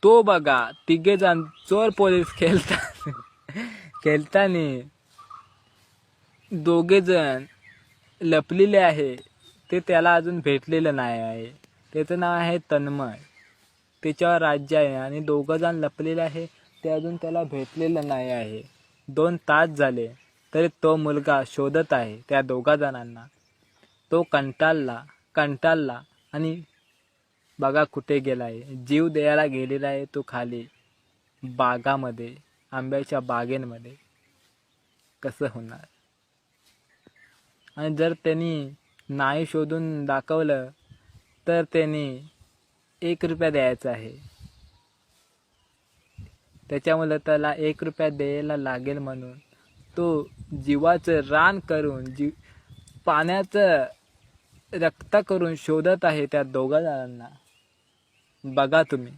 तो बघा तिघे जण चोर पोलीस खेळताना दोघे जण लपलेले आहे. ते त्याला अजून भेटलेलं नाही आहे. त्याचं नाव आहे तन्मय. त्याच्यावर राज्य आहे आणि दोघं जण लपलेले आहे. ते अजून त्याला भेटलेलं नाही आहे. 2 तास झाले तरी तो मुलगा शोधत आहे त्या दोघा जणांना. तो कंटाळला आणि बघा कुठे गेला आहे. जीव द्यायला गेलेला आहे तो खाली बागामध्ये, आंब्याच्या बागेमध्ये. कसं होणार? आणि जर त्यांनी नाही शोधून दाखवलं तर त्यांनी 1 रुपया द्यायचा आहे. त्याच्यामुळे त्याला 1 रुपया द्यायला लागेल म्हणून तो जीवाचं रान करून पाण्याचं रक्त करून शोधत आहे त्या दोघा जणांना. बघा तुम्ही.